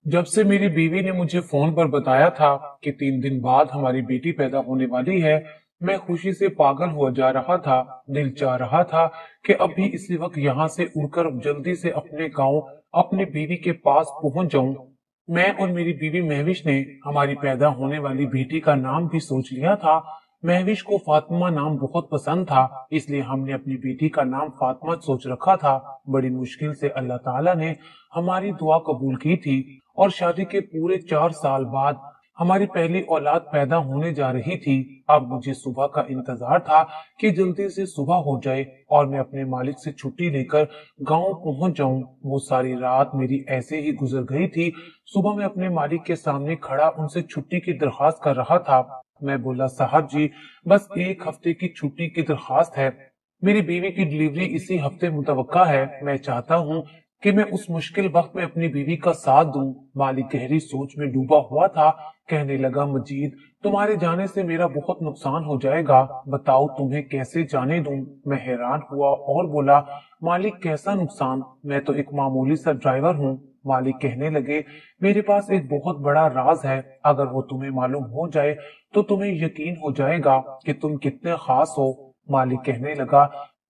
जब से मेरी बीवी ने मुझे फोन पर बताया था कि 3 दिन बाद हमारी बेटी पैदा होने वाली है, मैं खुशी से पागल हुआ जा रहा था। दिल चाह रहा था कि अभी इसी वक्त यहाँ से उड़कर जल्दी से अपने गांव अपनी बीवी के पास पहुंच जाऊं। मैं और मेरी बीवी महविश ने हमारी पैदा होने वाली बेटी का नाम भी सोच लिया था। महविश को फातिमा नाम बहुत पसंद था, इसलिए हमने अपनी बेटी का नाम फातिमा सोच रखा था। बड़ी मुश्किल से अल्लाह ताला ने हमारी दुआ कबूल की थी और शादी के पूरे 4 साल बाद हमारी पहली औलाद पैदा होने जा रही थी। अब मुझे सुबह का इंतजार था कि जल्दी से सुबह हो जाए और मैं अपने मालिक से छुट्टी लेकर गांव पहुंच जाऊं। वो सारी रात मेरी ऐसे ही गुजर गई थी। सुबह मैं अपने मालिक के सामने खड़ा उनसे छुट्टी की दरखास्त कर रहा था। मैं बोला, साहब जी, बस 1 हफ्ते की छुट्टी की दरखास्त है। मेरी बीवी की डिलीवरी इसी हफ्ते मुतवक्का है। मैं चाहता हूँ कि मैं उस मुश्किल वक्त में अपनी बीवी का साथ दूं। मालिक गहरी सोच में डूबा हुआ था। कहने लगा, मजीद, तुम्हारे जाने से मेरा बहुत नुकसान हो जाएगा। बताओ तुम्हें कैसे जाने दूं। मैं हैरान हुआ और बोला, मालिक कैसा नुकसान? मैं तो एक मामूली सा ड्राइवर हूँ। मालिक कहने लगे, मेरे पास एक बहुत बड़ा राज है। अगर वो तुम्हें मालूम हो जाए तो तुम्हें यकीन हो जाएगा कि तुम कितने खास हो। मालिक कहने लगा,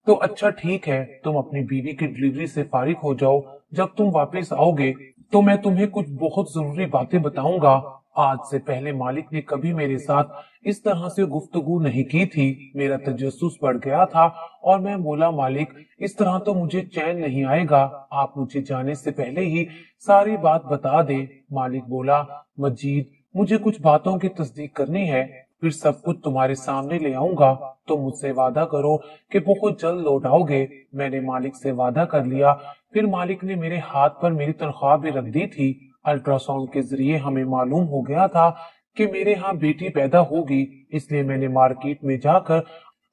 तो अच्छा ठीक है, तुम अपनी बीवी की डिलीवरी से फारिग हो जाओ। जब तुम वापस आओगे तो मैं तुम्हें कुछ बहुत जरूरी बातें बताऊंगा। आज से पहले मालिक ने कभी मेरे साथ इस तरह से गुफ्तगू नहीं की थी। मेरा तजस्सुस बढ़ गया था और मैं बोला, मालिक, इस तरह तो मुझे चैन नहीं आएगा। आप मुझे जाने से पहले ही सारी बात बता दे। मालिक बोला, मजीद, मुझे कुछ बातों की तस्दीक करनी है, फिर सब कुछ तुम्हारे सामने ले आऊंगा। तो मुझसे वादा करो कि बहुत जल्द लौट आओगे। मैंने मालिक से वादा कर लिया। फिर मालिक ने मेरे हाथ पर मेरी तनख्वाह भी रख दी थी। अल्ट्रासाउंड के जरिए हमें मालूम हो गया था कि मेरे यहाँ बेटी पैदा होगी। इसलिए मैंने मार्केट में जाकर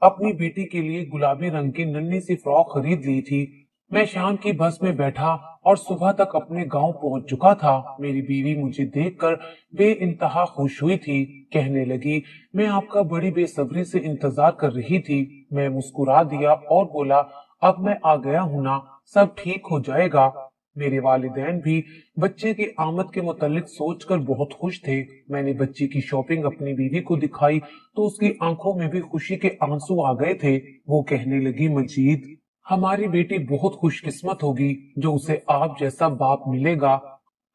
अपनी बेटी के लिए गुलाबी रंग की नन्ही सी फ्रॉक खरीद ली थी। मैं शाम की बस में बैठा और सुबह तक अपने गांव पहुंच चुका था। मेरी बीवी मुझे देखकर बेइंतहा खुश हुई थी। कहने लगी, मैं आपका बड़ी बेसब्री से इंतजार कर रही थी। मैं मुस्कुरा दिया और बोला, अब मैं आ गया हूं ना, सब ठीक हो जाएगा। मेरे वालिदैन भी बच्चे की आमद के मुतालिक सोचकर बहुत खुश थे। मैंने बच्ची की शॉपिंग अपनी बीवी को दिखाई तो उसकी आंखों में भी खुशी के आंसू आ गए थे। वो कहने लगी, मजीद, हमारी बेटी बहुत खुशकिस्मत होगी जो उसे आप जैसा बाप मिलेगा।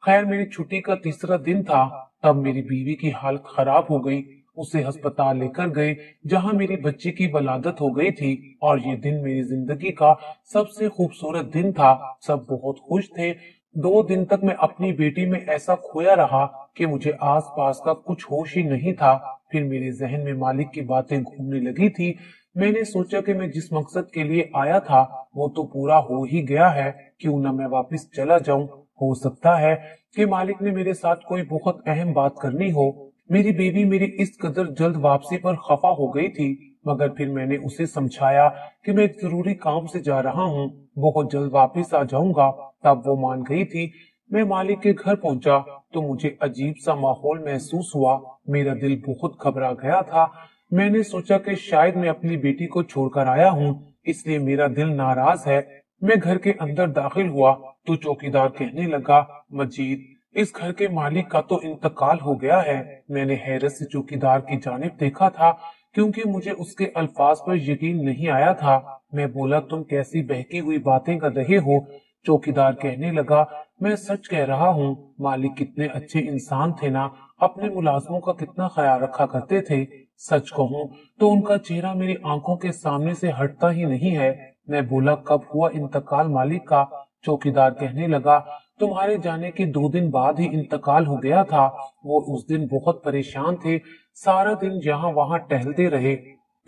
खैर, मेरी छुट्टी का तीसरा दिन था, तब मेरी बीवी की हालत खराब हो गई। उसे अस्पताल लेकर गए जहां मेरी बच्ची की वलादत हो गई थी। और ये दिन मेरी जिंदगी का सबसे खूबसूरत दिन था। सब बहुत खुश थे। 2 दिन तक मैं अपनी बेटी में ऐसा खोया रहा कि मुझे आस पास का कुछ होश ही नहीं था। फिर मेरे जहन में मालिक की बातें घूमने लगी थी। मैंने सोचा कि मैं जिस मकसद के लिए आया था वो तो पूरा हो ही गया है, क्यों न मैं वापस चला जाऊं। हो सकता है कि मालिक ने मेरे साथ कोई बहुत अहम बात करनी हो। मेरी बेबी मेरी इस कदर जल्द वापसी पर खफा हो गई थी, मगर फिर मैंने उसे समझाया कि मैं एक जरूरी काम से जा रहा हूँ, बहुत जल्द वापस आ जाऊंगा। तब वो मान गई थी। मैं मालिक के घर पहुंचा तो मुझे अजीब सा माहौल महसूस हुआ। मेरा दिल बहुत घबरा गया था। मैंने सोचा कि शायद मैं अपनी बेटी को छोड़कर आया हूँ, इसलिए मेरा दिल नाराज है। मैं घर के अंदर दाखिल हुआ तो चौकीदार कहने लगा, मजीद, इस घर के मालिक का तो इंतकाल हो गया है। मैंने हैरत से चौकीदार की जानिब देखा था क्योंकि मुझे उसके अल्फाज पर यकीन नहीं आया था। मैं बोला, तुम कैसी बहकी हुई बातें कर रहे हो? चौकीदार कहने लगा, मैं सच कह रहा हूँ। मालिक कितने अच्छे इंसान थे ना, अपने मुलाजमों का कितना ख्याल रखा करते थे। सच कहूँ तो उनका चेहरा मेरी आंखों के सामने से हटता ही नहीं है। मैं बोला, कब हुआ इंतकाल मालिक का? चौकीदार कहने लगा, तुम्हारे जाने के 2 दिन बाद ही इंतकाल हो गया था। वो उस दिन बहुत परेशान थे, सारा दिन यहाँ वहाँ टहलते रहे।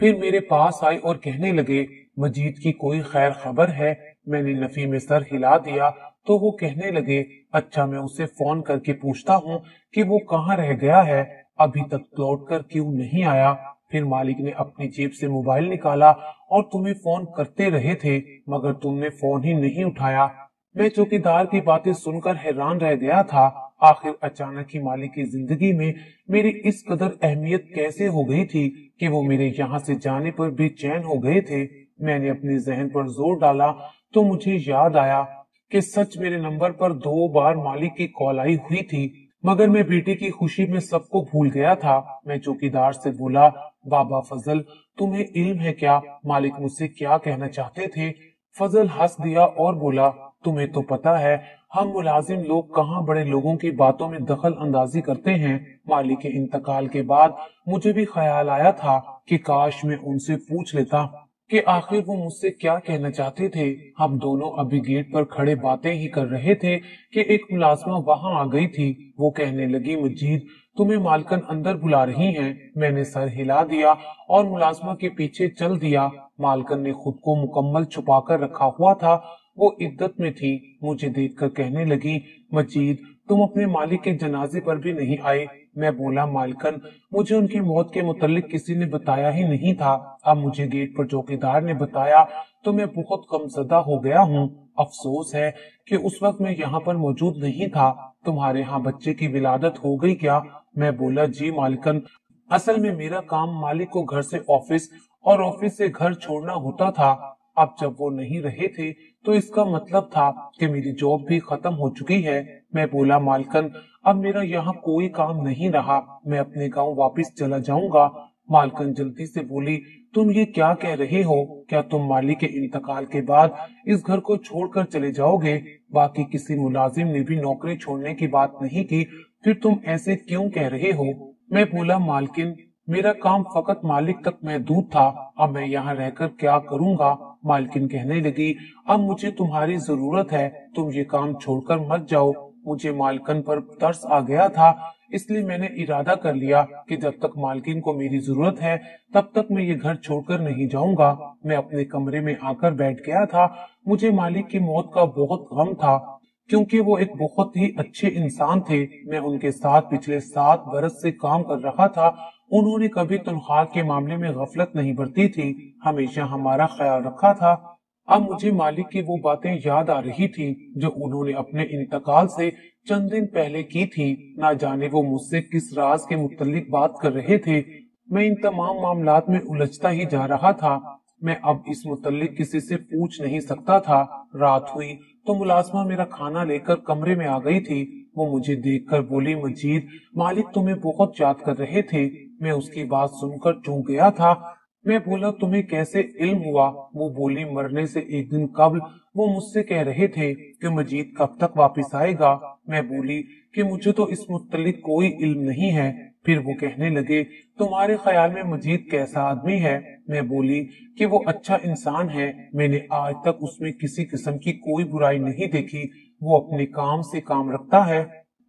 फिर मेरे पास आए और कहने लगे, मजीद की कोई खैर खबर है? मैंने नफी में सर हिला दिया तो वो कहने लगे, अच्छा, मैं उसे फोन करके पूछता हूँ कि वो कहाँ रह गया है, अभी तक लौट कर क्यों नहीं आया। फिर मालिक ने अपनी जेब से मोबाइल निकाला और तुम्हें फोन करते रहे थे, मगर तुमने फोन ही नहीं उठाया। मैं चौकीदार की बातें सुनकर हैरान रह गया था। आखिर अचानक ही मालिक की जिंदगी में मेरी इस कदर अहमियत कैसे हो गई थी कि वो मेरे यहाँ से जाने पर बेचैन हो गए थे। मैंने अपने जहन पर जोर डाला तो मुझे याद आया कि सच मेरे नंबर पर 2 बार मालिक की कॉल आई हुई थी, मगर मैं बेटी की खुशी में सबको भूल गया था। मैं चौकीदार से बोला, बाबा फजल, तुम्हें इल्म है क्या मालिक मुझसे क्या कहना चाहते थे? फजल हंस दिया और बोला, तुम्हें तो पता है हम मुलाजिम लोग कहाँ बड़े लोगों की बातों में दखल अंदाजी करते हैं। मालिक के इंतकाल के बाद मुझे भी ख्याल आया था कि काश मैं उनसे पूछ लेता कि आखिर वो मुझसे क्या कहना चाहते थे। हम दोनों अभी गेट पर खड़े बातें ही कर रहे थे कि एक मुलाजमा वहां आ गई थी। वो कहने लगी, मजीद, तुम्हें मालकन अंदर बुला रही हैं। मैंने सर हिला दिया और मुलाजमा के पीछे चल दिया। मालकन ने खुद को मुकम्मल छुपा कर रखा हुआ था। वो इद्दत में थी। मुझे देखकर कहने लगी, मजीद, तुम अपने मालिक के जनाजे पर भी नहीं आए। मैं बोला, मालकन, मुझे उनकी मौत के मुतालिक किसी ने बताया ही नहीं था। अब मुझे गेट पर चौकीदार ने बताया तो मैं बहुत गमज़दा हो गया हूँ। अफसोस है कि उस वक्त मैं यहाँ पर मौजूद नहीं था। तुम्हारे यहाँ बच्चे की विलादत हो गई क्या? मैं बोला, जी मालकन, असल में मेरा काम मालिक को घर से ऑफिस और ऑफिस से घर छोड़ना होता था। अब जब वो नहीं रहे थे तो इसका मतलब था कि मेरी जॉब भी खत्म हो चुकी है। मैं बोला, मालकन, अब मेरा यहाँ कोई काम नहीं रहा, मैं अपने गांव वापस चला जाऊंगा। मालकन जल्दी से बोली, तुम ये क्या कह रहे हो? क्या तुम मालिक के इंतकाल के बाद इस घर को छोड़कर चले जाओगे? बाकी किसी मुलाजिम ने भी नौकरी छोड़ने की बात नहीं की, फिर तुम ऐसे क्यों कह रहे हो? मैं बोला, मालकिन, मेरा काम फकत मालिक तक महदूद था। अब मैं यहाँ रहकर क्या करूँगा? मालकिन कहने लगी, अब मुझे तुम्हारी जरूरत है, तुम ये काम छोड़कर मत जाओ। मुझे मालकन पर तरस आ गया था, इसलिए मैंने इरादा कर लिया कि जब तक मालकिन को मेरी जरूरत है तब तक मैं ये घर छोड़कर नहीं जाऊंगा। मैं अपने कमरे में आकर बैठ गया था। मुझे मालिक की मौत का बहुत गम था, क्योंकि वो एक बहुत ही अच्छे इंसान थे। मैं उनके साथ पिछले 7 बरस से काम कर रहा था। उन्होंने कभी तनख्वाह के मामले में गफलत नहीं बरती थी, हमेशा हमारा ख्याल रखा था। अब मुझे मालिक की वो बातें याद आ रही थी जो उन्होंने अपने इंतकाल से चंद दिन पहले की थी। ना जाने वो मुझसे किस राज के मुतल्लिक बात कर रहे थे। मैं इन तमाम मामलात में उलझता ही जा रहा था। मैं अब इस मुतल्लिक किसी से पूछ नहीं सकता था। रात हुई तो मुलाजमा मेरा खाना लेकर कमरे में आ गई थी। वो मुझे देखकर बोली, मजीद, मालिक तुम्हें बहुत याद कर रहे थे। मैं उसकी बात सुनकर चूक गया था। मैं बोला, तुम्हें कैसे इल्म हुआ? वो बोली, मरने से एक दिन कबल वो मुझसे कह रहे थे कि मजीद कब तक वापस आएगा। मैं बोली कि मुझे तो इस मुतल्लिक कोई इल्म नहीं है। फिर वो कहने लगे, तुम्हारे ख्याल में मजीद कैसा आदमी है? मैं बोली कि वो अच्छा इंसान है। मैंने आज तक उसमें किसी किस्म की कोई बुराई नहीं देखी। वो अपने काम से काम रखता है।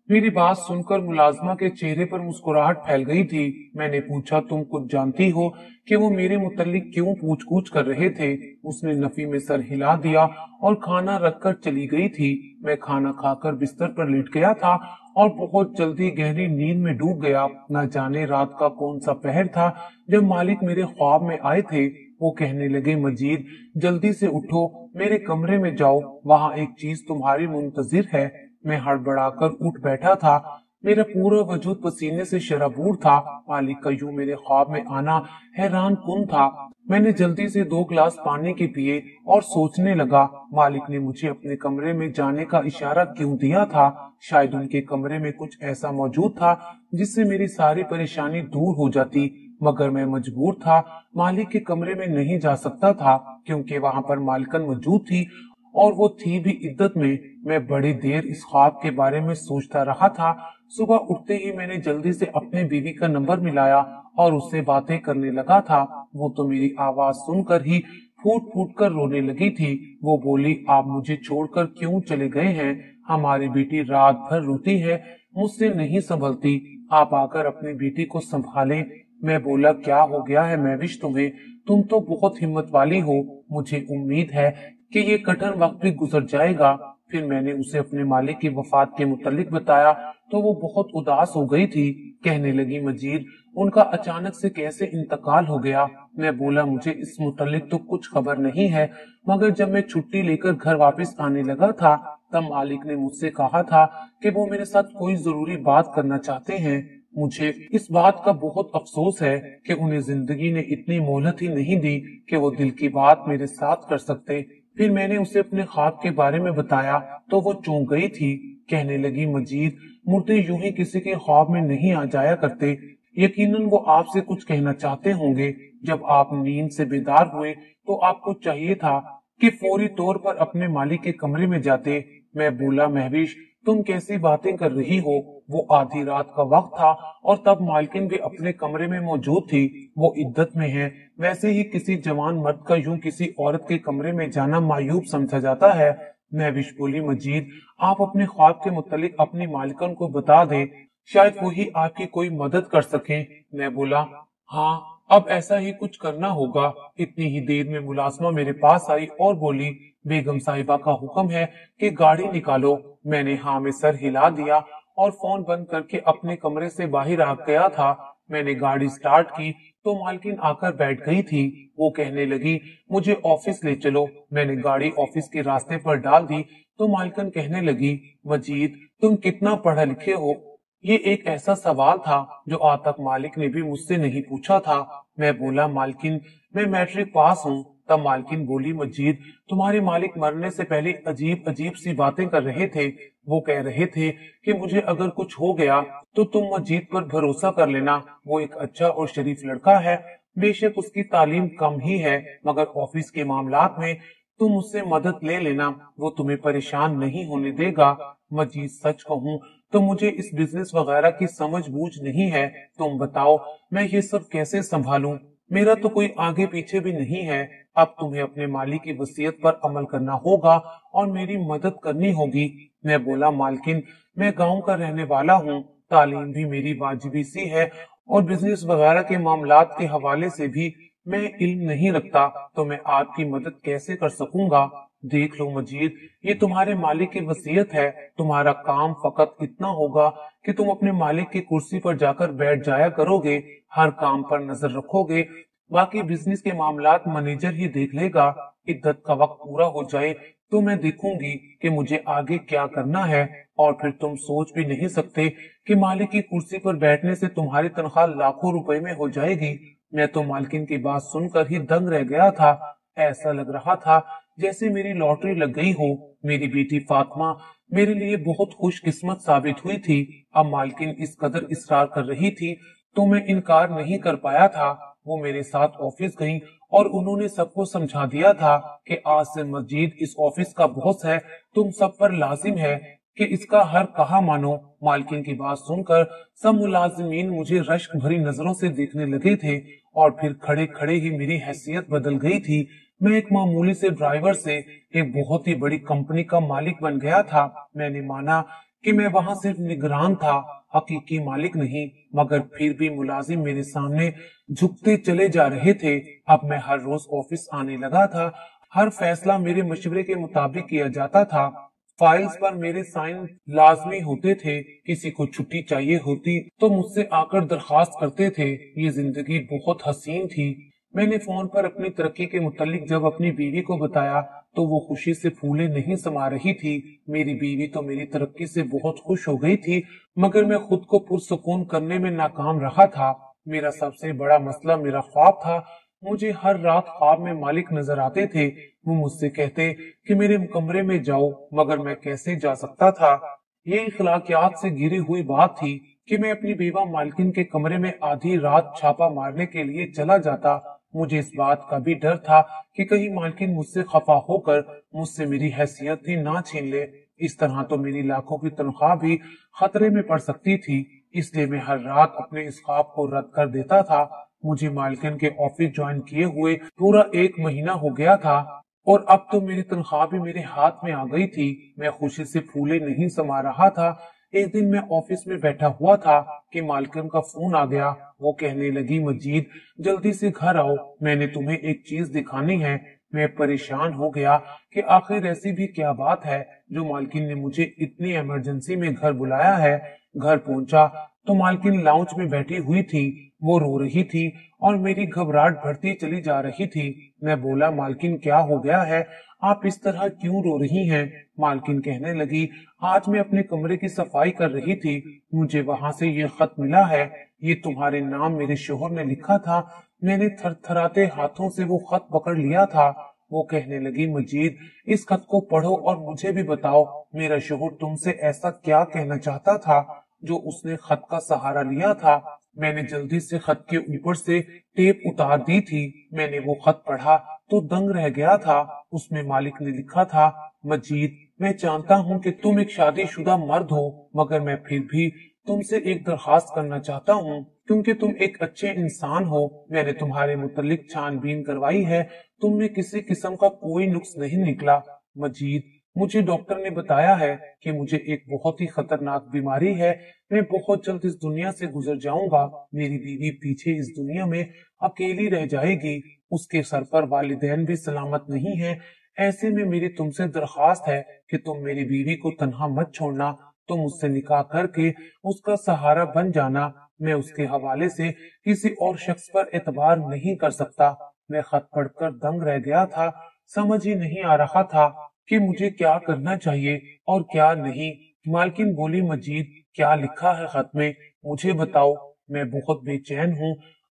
मेरी बात सुनकर मुलाजमा के चेहरे पर मुस्कुराहट फैल गई थी। मैंने पूछा, तुम कुछ जानती हो कि वो मेरे मुतल्लिक क्यों पूछ-गूछ कर रहे थे? उसने नफी में सर हिला दिया और खाना रखकर चली गई थी। मैं खाना खाकर बिस्तर पर लेट गया था और बहुत जल्दी गहरी नींद में डूब गया। न जाने रात का कौन सा पहर था जब मालिक मेरे ख्वाब में आए थे। वो कहने लगे, मजीद, जल्दी से उठो, मेरे कमरे में जाओ, वहाँ एक चीज तुम्हारी मुंतजिर है। मैं हड़बड़ाकर उठ बैठा था। मेरा पूरा वजूद पसीने से शराबूर था। मालिक का यूं मेरे ख्वाब में आना हैरान कुन था। मैंने जल्दी से 2 गिलास पानी के पिए और सोचने लगा, मालिक ने मुझे अपने कमरे में जाने का इशारा क्यों दिया था? शायद उनके कमरे में कुछ ऐसा मौजूद था जिससे मेरी सारी परेशानी दूर हो जाती। मगर मैं मजबूर था, मालिक के कमरे में नहीं जा सकता था, क्योंकि वहां पर मालकन मौजूद थी और वो थी भी इद्दत में। मैं बड़ी देर इस ख्वाब के बारे में सोचता रहा था। सुबह उठते ही मैंने जल्दी से अपने बीवी का नंबर मिलाया और उससे बातें करने लगा था। वो तो मेरी आवाज सुनकर ही फूट फूट कर रोने लगी थी। वो बोली, आप मुझे छोड़कर क्यों चले गए हैं? हमारी बेटी रात भर रोती है, मुझसे नहीं संभलती। आप आकर अपनी बेटी को संभालें। मैं बोला, क्या हो गया है महविश तुम्हें? तुम तो बहुत हिम्मत वाली हो। मुझे उम्मीद है कि ये कठिन वक्त भी गुजर जाएगा। फिर मैंने उसे अपने मालिक की वफात के मुतालिक बताया तो वो बहुत उदास हो गई थी। कहने लगी, मजीद, उनका अचानक से कैसे इंतकाल हो गया? मैं बोला, मुझे इस मुतालिक तो कुछ खबर नहीं है, मगर जब मैं छुट्टी लेकर घर वापस आने लगा था तब मालिक ने मुझसे कहा था कि वो मेरे साथ कोई जरूरी बात करना चाहते हैं। मुझे इस बात का बहुत अफसोस है कि उन्हें जिंदगी ने इतनी मोहलत ही नहीं दी कि वो दिल की बात मेरे साथ कर सकते। फिर मैंने उसे अपने ख्वाब के बारे में बताया तो वो चौंक गई थी। कहने लगी, मजीद, मुर्दे यूं ही किसी के ख्वाब में नहीं आ जाया करते। यकीनन वो आपसे कुछ कहना चाहते होंगे। जब आप नींद से बेदार हुए तो आपको चाहिए था कि फौरी तौर पर अपने मालिक के कमरे में जाते। मैं बोला, महविश, तुम कैसी बातें कर रही हो? वो आधी रात का वक्त था और तब मालकिन भी अपने कमरे में मौजूद थी। वो इद्दत में है। वैसे ही किसी जवान मर्द का यूं किसी औरत के कमरे में जाना मायूब समझा जाता है। महविश बोली, मजीद, आप अपने ख्वाब के मुतालिक अपनी मालिकन को बता दें, शायद वही आपकी कोई मदद कर सकें। मैं बोला, हाँ, अब ऐसा ही कुछ करना होगा। इतनी ही देर में मुलाजमा मेरे पास आई और बोली, बेगम साहिबा का हुक्म है कि गाड़ी निकालो। मैंने हाँ में सर हिला दिया और फोन बंद करके अपने कमरे से बाहर आ गया था। मैंने गाड़ी स्टार्ट की तो मालकिन आकर बैठ गई थी। वो कहने लगी, मुझे ऑफिस ले चलो। मैंने गाड़ी ऑफिस के रास्ते पर डाल दी तो मालकिन कहने लगी, मजीद, तुम कितना पढ़े लिखे हो? ये एक ऐसा सवाल था जो आज तक मालिक ने भी मुझसे नहीं पूछा था। मैं बोला, मालकिन, मैं मैट्रिक पास हूँ। तब मालकिन बोली, मजीद, तुम्हारे मालिक मरने से पहले अजीब अजीब सी बातें कर रहे थे। वो कह रहे थे कि मुझे अगर कुछ हो गया तो तुम मजीद पर भरोसा कर लेना। वो एक अच्छा और शरीफ लड़का है। बेशक उसकी तालीम कम ही है, मगर ऑफिस के मामलात में तुम उससे मदद ले लेना। वो तुम्हें परेशान नहीं होने देगा। मजीद, सच कहूँ तो मुझे इस बिजनेस वगैरह की समझ बूझ नहीं है। तुम बताओ, मैं ये सब कैसे संभालूं? मेरा तो कोई आगे पीछे भी नहीं है। अब तुम्हें अपने मालिक की वसीयत पर अमल करना होगा और मेरी मदद करनी होगी। मैं बोला, मालकिन, मैं गांव का रहने वाला हूँ। तालीम भी मेरी वाजिबी सी है और बिजनेस वगैरह के मामलात के हवाले से भी मैं इल्म नहीं रखता, तो मैं आपकी मदद कैसे कर सकूंगा? देख लो मजीद, ये तुम्हारे मालिक की वसीयत है। तुम्हारा काम फकत इतना होगा कि तुम अपने मालिक की कुर्सी पर जाकर बैठ जाया करोगे, हर काम पर नजर रखोगे। बाकी बिजनेस के मामलात मैनेजर ही देख लेगा। इद्दत का वक्त पूरा हो जाए तो मैं देखूंगी कि मुझे आगे क्या करना है। और फिर तुम सोच भी नहीं सकते कि मालिक की कुर्सी पर बैठने से तुम्हारी तनख्वाह लाखों रुपए में हो जाएगी। मैं तो मालकिन की बात सुनकर ही दंग रह गया था। ऐसा लग रहा था जैसे मेरी लॉटरी लग गई हो। मेरी बेटी फातिमा मेरे लिए बहुत खुशकिस्मत साबित हुई थी। अब मालकिन इस कदर इसरार कर रही थी तो मैं इनकार नहीं कर पाया था। वो मेरे साथ ऑफिस गई और उन्होंने सबको समझा दिया था कि आज से मजीद इस ऑफिस का बॉस है। तुम सब पर लाजिम है कि इसका हर कहा मानो। मालकिन की बात सुनकर सब मुलाजिमीन मुझे रश्क भरी नजरों से देखने लगे थे और फिर खड़े खड़े ही मेरी हैसियत बदल गई थी। मैं एक मामूली से ड्राइवर से एक बहुत ही बड़ी कंपनी का मालिक बन गया था। मैंने माना कि मैं वहां सिर्फ निगरान था, हकीकी मालिक नहीं, मगर फिर भी मुलाजिम मेरे सामने झुकते चले जा रहे थे। अब मैं हर रोज ऑफिस आने लगा था। हर फैसला मेरे मशवरे के मुताबिक किया जाता था। फाइल्स पर मेरे साइन लाजमी होते थे। किसी को छुट्टी चाहिए होती तो मुझसे आकर दरखास्त करते थे। ये जिंदगी बहुत हसीन थी। मैंने फोन पर अपनी तरक्की के मुतालिक जब अपनी बीवी को बताया तो वो खुशी से फूले नहीं समा रही थी। मेरी बीवी तो मेरी तरक्की से बहुत खुश हो गई थी, मगर मैं खुद को पुरसुकून करने में नाकाम रहा था। मेरा सबसे बड़ा मसला मेरा ख्वाब था। मुझे हर रात ख्वाब में मालिक नजर आते थे। वो मुझसे कहते कि मेरे कमरे में जाओ, मगर मैं कैसे जा सकता था? ये इखलाकियात से घिरी हुई बात थी कि मैं अपनी बेवा मालकिन के कमरे में आधी रात छापा मारने के लिए चला जाता। मुझे इस बात का भी डर था कि कहीं मालकिन मुझसे खफा होकर मुझसे मेरी हैसियत ही ना छीन ले। इस तरह तो मेरी लाखों की तनख्वाह भी खतरे में पड़ सकती थी। इसलिए मैं हर रात अपने इस ख्वाब को रद्द कर देता था। मुझे मालकिन के ऑफिस ज्वाइन किए हुए पूरा 1 महीना हो गया था और अब तो मेरी तनख्वाह भी मेरे हाथ में आ गई थी। मैं खुशी से फूले नहीं समा रहा था। एक दिन मैं ऑफिस में बैठा हुआ था कि मालकिन का फोन आ गया। वो कहने लगी, मजीद, जल्दी से घर आओ, मैंने तुम्हें एक चीज दिखानी है। मैं परेशान हो गया कि आखिर ऐसी भी क्या बात है जो मालकिन ने मुझे इतनी इमरजेंसी में घर बुलाया है। घर पहुंचा तो मालकिन लाउंज में बैठी हुई थी। वो रो रही थी और मेरी घबराहट बढ़ती चली जा रही थी। मैं बोला, मालकिन, क्या हो गया है? आप इस तरह क्यों रो रही हैं? मालकिन कहने लगी, आज मैं अपने कमरे की सफाई कर रही थी। मुझे वहां से ये खत मिला है। ये तुम्हारे नाम मेरे शोहर ने लिखा था। मैंने थरथराते हाथों से वो खत पकड़ लिया था وہ कहने लगी, मजीद इस खत को पढ़ो और मुझे भी बताओ, मेरा शोहर तुमसे ऐसा क्या कहना चाहता था जो उसने खत का सहारा लिया था। मैंने जल्दी से खत के ऊपर से टेप उतार दी थी। मैंने वो खत पढ़ा तो दंग रह गया था। उसमें मालिक ने लिखा था, मजीद मैं जानता हूँ कि तुम एक शादीशुदा मर्द हो, मगर मैं फिर भी तुमसे एक दरखास्त करना चाहता हूँ, क्योंकि तुम एक अच्छे इंसान हो। मैंने तुम्हारे मुतल्लिक छानबीन करवाई है, तुम में किसी किस्म का कोई नुक्स नहीं निकला। मजीद मुझे डॉक्टर ने बताया है कि मुझे एक बहुत ही खतरनाक बीमारी है। मैं बहुत जल्द इस दुनिया से गुजर जाऊंगा। मेरी बीवी पीछे इस दुनिया में अकेली रह जाएगी। उसके सर पर वालिदैन भी सलामत नहीं है। ऐसे में मेरी तुमसे दरखास्त है कि तुम मेरी बीवी को तन्हा मत छोड़ना। तुम उससे निकाह करके उसका सहारा बन जाना। मैं उसके हवाले से किसी और शख्स पर एतबार नहीं कर सकता। मैं खत पढ़कर दंग रह गया था। समझ ही नहीं आ रहा था कि मुझे क्या करना चाहिए और क्या नहीं। मालकिन बोली, मजीद क्या लिखा है खत में, मुझे बताओ, मैं बहुत बेचैन हूँ।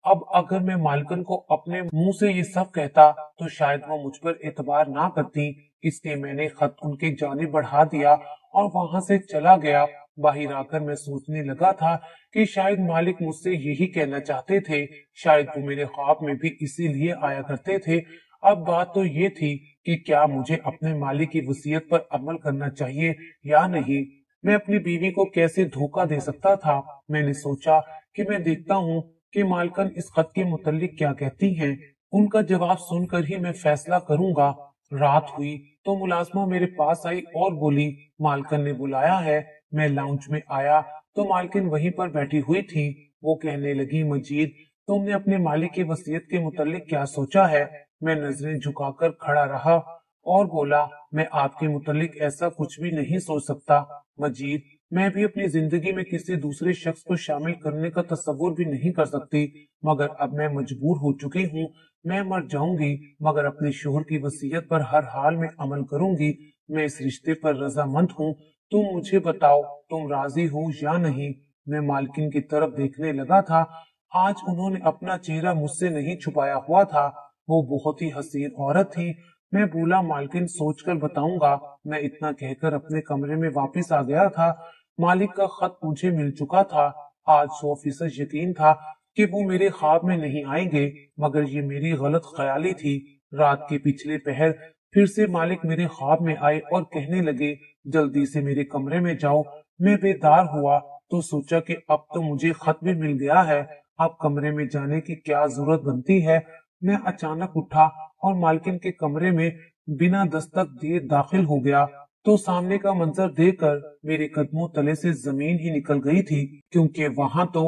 अब अगर मैं मालकिन को अपने मुंह से ये सब कहता तो शायद वो मुझ पर एतबार ना करती। इसलिए मैंने खत उनके जानिब बढ़ा दिया और वहां से चला गया। बाहर आकर मैं सोचने लगा था कि शायद मालिक मुझसे यही कहना चाहते थे। शायद वो मेरे ख्वाब में भी इसीलिए आया करते थे। अब बात तो ये थी कि क्या मुझे अपने मालिक की वसीयत पर अमल करना चाहिए या नहीं। मैं अपनी बीवी को कैसे धोखा दे सकता था। मैंने सोचा कि मैं देखता हूँ कि मालकन इस खत के मुतल्लिक क्या कहती हैं। उनका जवाब सुनकर ही मैं फैसला करूंगा। रात हुई तो मुलाजमा मेरे पास आई और बोली, मालकन ने बुलाया है। मैं लाउंज में आया तो मालकिन वहीं पर बैठी हुई थी। वो कहने लगी, मजीद तुमने अपने मालिक की वसीयत के मुतल्लिक क्या सोचा है। मैं नजरें झुकाकर खड़ा रहा और बोला, मैं आपके मुतल्लिक ऐसा कुछ भी नहीं सोच सकता। मजीद मैं भी अपनी जिंदगी में किसी दूसरे शख्स को शामिल करने का तस्वुर भी नहीं कर सकती, मगर अब मैं मजबूर हो चुकी हूँ। मैं मर जाऊंगी मगर अपने शोहर की वसीयत पर हर हाल में अमल करूंगी। मैं इस रिश्ते पर रजामंद हूँ। तुम मुझे बताओ, तुम राजी हो या नहीं। मैं मालकिन की तरफ देखने लगा था। आज उन्होंने अपना चेहरा मुझसे नहीं छुपाया हुआ था। वो बहुत ही हसीन औरत थी। मैं बोला, मालकिन सोचकर बताऊंगा। मैं इतना कहकर अपने कमरे में वापस आ गया था। मालिक का खत मुझे मिल चुका था। आज 100% यकीन था कि वो मेरे ख्वाब में नहीं आएंगे, मगर ये मेरी गलत ख्याली थी। रात के पिछले पहर फिर से मालिक मेरे ख्वाब में आए और कहने लगे, जल्दी से मेरे कमरे में जाओ। मैं बेदार हुआ तो सोचा कि अब तो मुझे खत भी मिल गया है, अब कमरे में जाने की क्या जरूरत बनती है। मैं अचानक उठा और मालकिन के कमरे में बिना दस्तक दिए दाखिल हो गया तो सामने का मंजर देखकर मेरे कदमों तले से जमीन ही निकल गई थी, क्योंकि वहां तो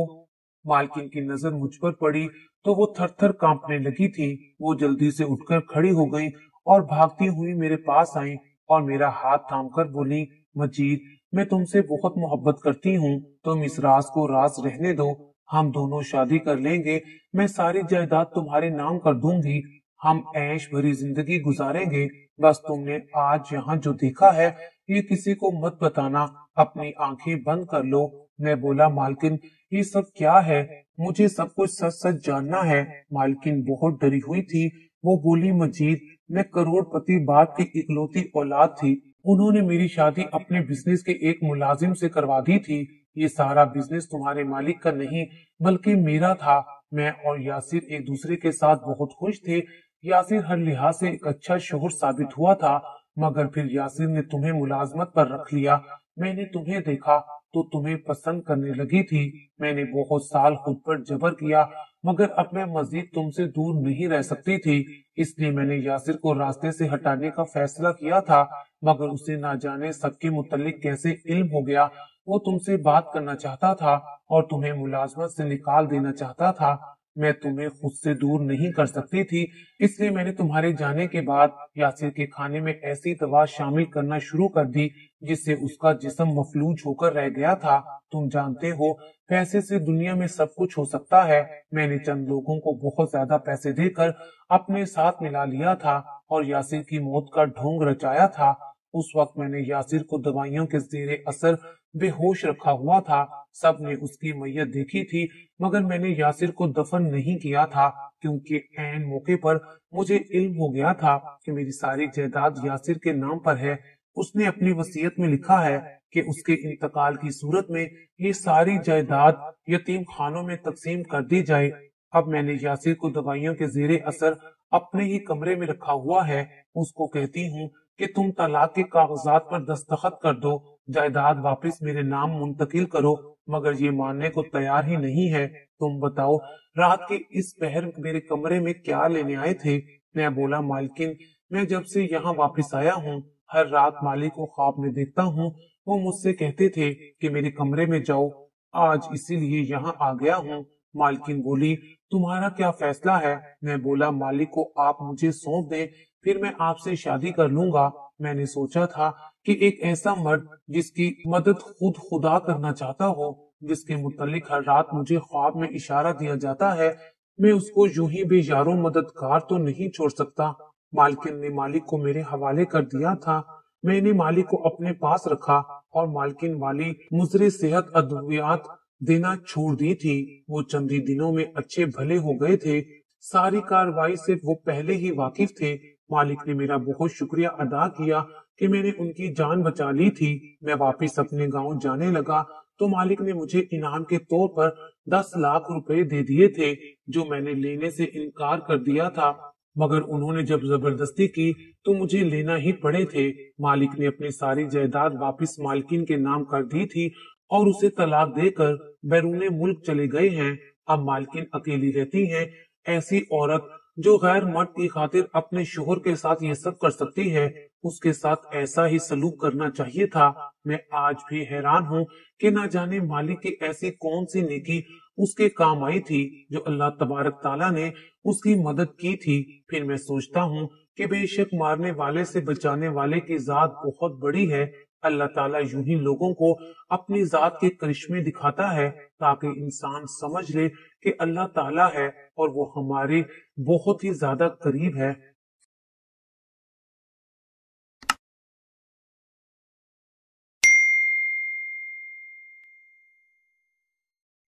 मालकिन की नजर मुझ पर पड़ी तो वो थर थर कांपने लगी थी। वो जल्दी से उठकर खड़ी हो गई और भागती हुई मेरे पास आई और मेरा हाथ थामकर बोली, मजीद मैं तुमसे बहुत मोहब्बत करती हूँ। तुम इस राज को राज रहने दो। हम दोनों शादी कर लेंगे। मैं सारी जायदाद तुम्हारे नाम कर दूंगी। हम ऐश भरी जिंदगी गुजारेंगे। बस तुमने आज यहाँ जो देखा है ये किसी को मत बताना। अपनी आंखें बंद कर लो। मैं बोला, मालकिन ये सब क्या है, मुझे सब कुछ सच सच जानना है। मालकिन बहुत डरी हुई थी। वो बोली, मजीद मैं करोड़पति बाप की इकलौती औलाद थी। उन्होंने मेरी शादी अपने बिजनेस के एक मुलाजिम से करवा दी थी। ये सारा बिजनेस तुम्हारे मालिक का नहीं बल्कि मेरा था। मैं और यासिर एक दूसरे के साथ बहुत खुश थे। यासिर हर लिहाज से एक अच्छा शोहर साबित हुआ था, मगर फिर यासिर ने तुम्हें मुलाजमत पर रख लिया। मैंने तुम्हें देखा तो तुम्हें पसंद करने लगी थी। मैंने बहुत साल खुद पर जबर किया, मगर अब मैं मजीद तुमसे दूर नहीं रह सकती थी। इसलिए मैंने यासिर को रास्ते से हटाने का फैसला किया था, मगर उसे ना जाने सबके मुतल्लिक कैसे इल्म हो गया। वो तुमसे बात करना चाहता था और तुम्हें मुलाजमत से निकाल देना चाहता था। मैं तुम्हें खुद से दूर नहीं कर सकती थी, इसलिए मैंने तुम्हारे जाने के बाद यासिर के खाने में ऐसी दवा शामिल करना शुरू कर दी जिससे उसका जिस्म मफलूज होकर रह गया था। तुम जानते हो, पैसे से दुनिया में सब कुछ हो सकता है। मैंने चंद लोगों को बहुत ज्यादा पैसे देकर अपने साथ मिला लिया था और यासिर की मौत का ढोंग रचाया था। उस वक्त मैंने यासिर को दवाइयों के जेरे असर बेहोश रखा हुआ था। سب نے اس کی میت دیکھی تھی، مگر میں نے یاسر کو دفن نہیں کیا تھا کیونکہ عین موقع پر مجھے علم ہو گیا تھا کہ میری ساری جائیداد یاسر کے نام پر ہے۔ اس نے اپنی وصیت میں لکھا ہے کہ اس کے انتقال کی صورت میں یہ ساری جائیداد یتیم خانوں میں تقسیم کر دی جائے۔ اب میں نے یاسر کو دوائیوں کے زیر اثر اپنے ہی کمرے میں رکھا ہوا ہے۔ اس کو کہتی ہوں کہ تم طلاق کے کاغذات پر دستخط کر دو، جائیداد واپس میرے نام منتقل کرو، مگر یہ ماننے کو تیار ہی نہیں ہے۔ تم بتاؤ رات کے اس پہر میرے کمرے میں کیا لینے آئے تھے؟ میں بولا مالکن، میں جب سے یہاں واپس آیا ہوں ہر رات مالک کو خواب میں دیکھتا ہوں، وہ مجھ سے کہتے تھے کہ میرے کمرے میں جاؤ، آج اسی لیے یہاں آ گیا ہوں۔ مالکن بولی تمہارا کیا فیصلہ ہے؟ میں بولا مالک کو آپ مجھے سونپ دیں، پھر میں آپ سے شادی کر لوں گا۔ میں نے سوچا تھا کہ ایک ایسا مرد جس کی مدد خود خدا کرنا چاہتا ہو، جس کے متعلق ہر رات مجھے خواب میں اشارہ دیا جاتا ہے، میں اس کو یوں ہی بے یارو مددگار تو نہیں چھوڑ سکتا۔ مالکن نے مالک کو میرے حوالے کر دیا تھا، میں نے مالک کو اپنے پاس رکھا اور مالکن والی مضر صحت ادویات دینا چھوڑ دی تھی۔ وہ چند ہی دنوں میں اچھے بھلے ہو گئے تھے، ساری کاروائی سے وہ پہلے ہی واقف تھے۔ مالک نے میرا بہت شکریہ ادا کیا کہ میں نے ان کی جان بچا لی تھی۔ میں واپس اپنے گاؤں جانے لگا تو مالک نے مجھے انعام کے طور پر 10 لاکھ روپے دے دیے تھے، جو میں نے لینے سے انکار کر دیا تھا، مگر انہوں نے جب زبردستی کی تو مجھے لینا ہی پڑے تھے۔ مالک نے اپنی ساری جائیداد واپس مالکن کے نام کر دی تھی اور اسے طلاق دے کر بیرون ملک چلے گئے ہیں۔ اب مالکن اکیلی رہتی ہیں۔ ایسی عورت جو غیر مرد کی خاطر اپنے شوہر کے ساتھ یہ سب کر سکتی ہے، اس کے ساتھ ایسا ہی سلوک کرنا چاہیے تھا۔ میں آج بھی حیران ہوں کہ نہ جانے مالک کی ایسی کون سی نیکی اس کے کام آئی تھی جو اللہ تبارک تعالیٰ نے اس کی مدد کی تھی۔ پھر میں سوچتا ہوں کہ بے شک مارنے والے سے بچانے والے کی ذات بہت بڑی ہے۔ اللہ تعالیٰ یوں ہی لوگوں کو اپنی ذات کے کرشمے دکھاتا ہے تاکہ انسان سمجھ لے کہ اللہ تعالیٰ ہے اور وہ ہمارے بہت ہی زیادہ قریب ہے۔